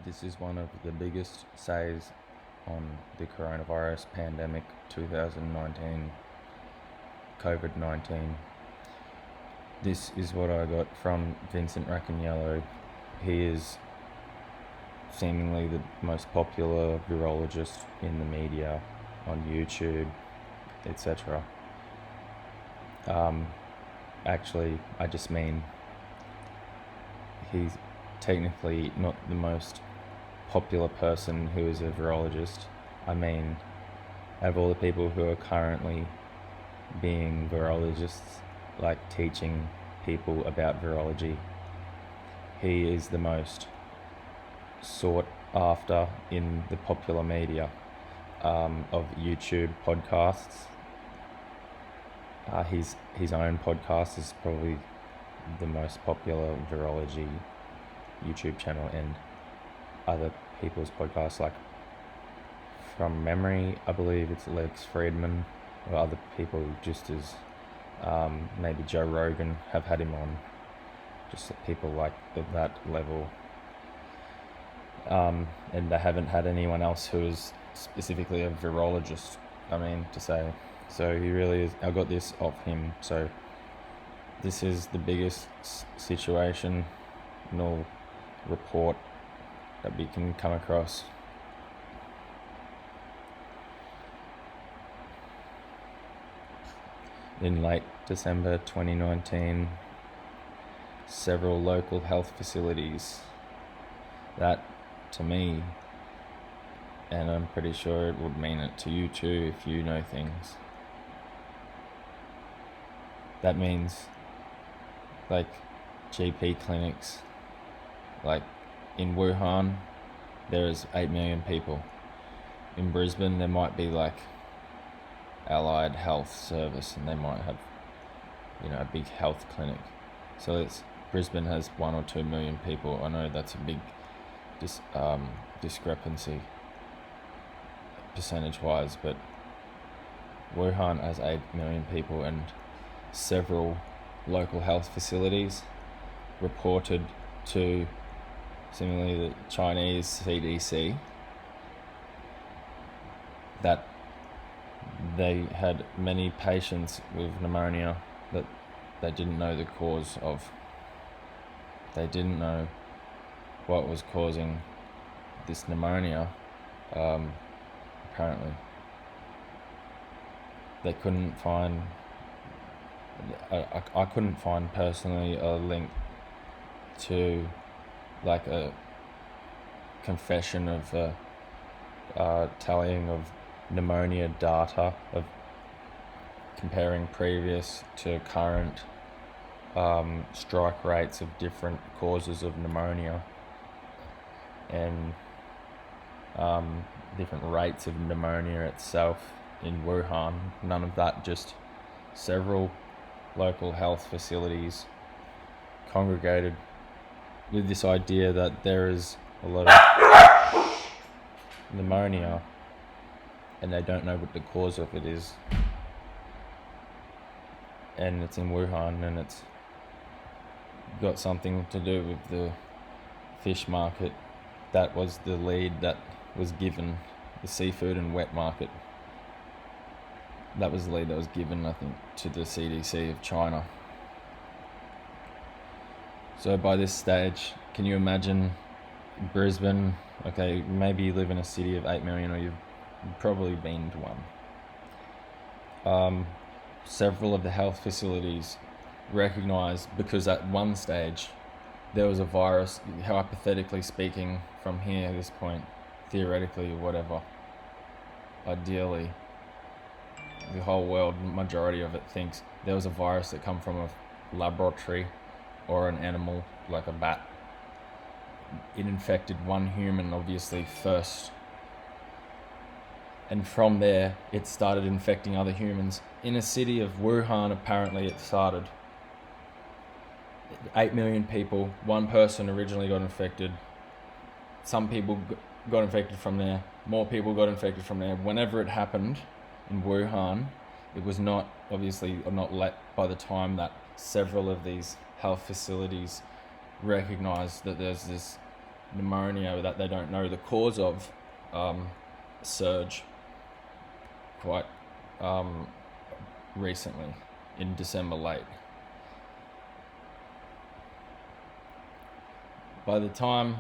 This is one of the biggest says on the coronavirus pandemic 2019, COVID-19. This is what I got from Vincent Racaniello. He is seemingly the most popular virologist in the media, on YouTube, etc. Actually, I just mean he's technically not the most popular person who is a virologist. I mean, out of all the people who are currently being virologists, like teaching people about virology, he is the most sought after in the popular media of YouTube podcasts. His own podcast is probably the most popular virology YouTube channel, and other people's podcasts, like from memory, I believe it's Lex Friedman, or other people just as maybe Joe Rogan have had him on, just people like of that level. And they haven't had anyone else who is specifically a virologist, to say. So he really is. I got this off him. So this is the biggest situational report that we can come across. In late December 2019, several local health facilities, that to me, and I'm pretty sure it would mean it to you too if you know things, that means like GP clinics, like in Wuhan there is 8 million people. In Brisbane there might be like Allied Health Service, and they might have a big health clinic. So Brisbane has 1 or 2 million people. I know that's a big discrepancy percentage wise, but Wuhan has 8 million people, and several local health facilities reported to similarly the Chinese CDC that they had many patients with pneumonia that they didn't know the cause of. They didn't know what was causing this pneumonia. Apparently they couldn't find, I couldn't find personally a link to like a confession of tallying of pneumonia data, of comparing previous to current strike rates of different causes of pneumonia, and different rates of pneumonia itself in Wuhan. None of that, just several local health facilities congregated with this idea that there is a lot of pneumonia and they don't know what the cause of it is. And it's in Wuhan, and it's got something to do with the fish market. That was the lead that was given, the seafood and wet market. That was the lead that was given, I think, to the CDC of China. So by this stage, can you imagine Brisbane? Okay, maybe you live in a city of 8 million, or you've probably been to one. Several of the health facilities recognised, because at one stage there was a virus, hypothetically speaking, from here at this point, theoretically, whatever, ideally, the whole world, majority of it, thinks there was a virus that come from a laboratory or an animal like a bat. It infected one human, obviously, first, and from there it started infecting other humans. In a city of Wuhan, apparently it started. 8 million people, one person originally got infected. Some people got infected from there. More people got infected from there. Whenever it happened in Wuhan, it was not let by the time that several of these health facilities recognized that there's this pneumonia that they don't know the cause of surge quite recently in December late. By the time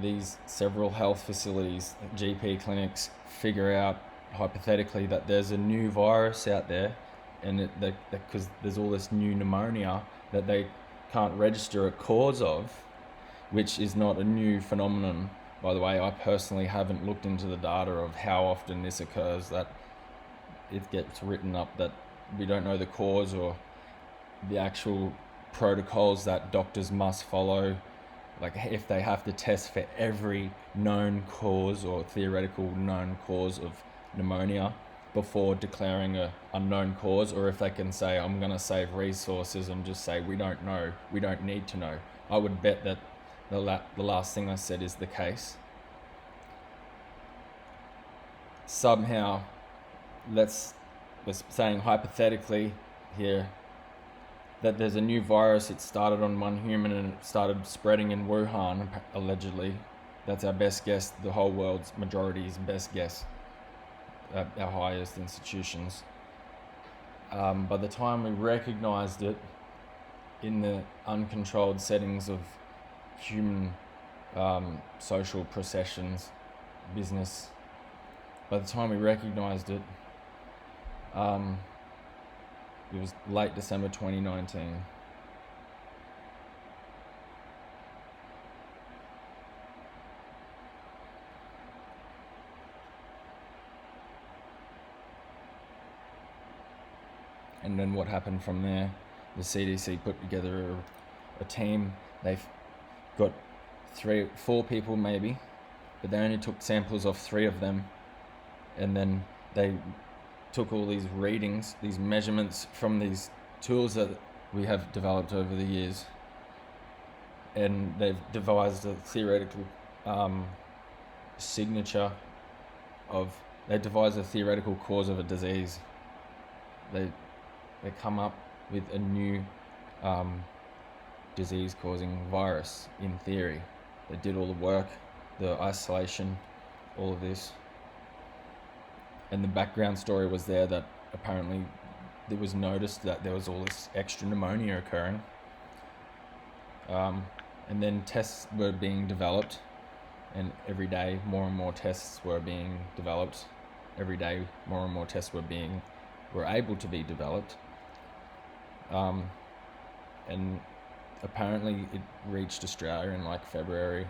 these several health facilities, GP clinics, figure out hypothetically that there's a new virus out there, and because there's all this new pneumonia that they can't register a cause of, which is not a new phenomenon. By the way, I personally haven't looked into the data of how often this occurs, that it gets written up that we don't know the cause or the actual protocols that doctors must follow, like if they have to test for every known cause or theoretical known cause of pneumonia before declaring a unknown cause, or if they can say, I'm going to save resources and just say we don't know, we don't need to know. I would bet that the last thing I said is the case. Somehow, we're saying hypothetically here that there's a new virus. It started on one human and it started spreading in Wuhan, allegedly. That's our best guess, the whole world's majority's best guess, our highest institutions. By the time we recognized it in the uncontrolled settings of human social processions, business, by the time we recognized it, it was late December 2019. And then what happened from there? The CDC put together a team. They've got 4 people maybe, but they only took samples of 3 of them, and then they took all these readings, these measurements from these tools that we have developed over the years, and they've devised a theoretical they devised a theoretical cause of a disease. They come up with a new disease-causing virus, in theory. They did all the work, the isolation, all of this. And the background story was there that apparently it was noticed that there was all this extra pneumonia occurring. And then tests were being developed, and every day more and more tests were being developed. Every day more and more tests were able to be developed. And apparently it reached Australia in like February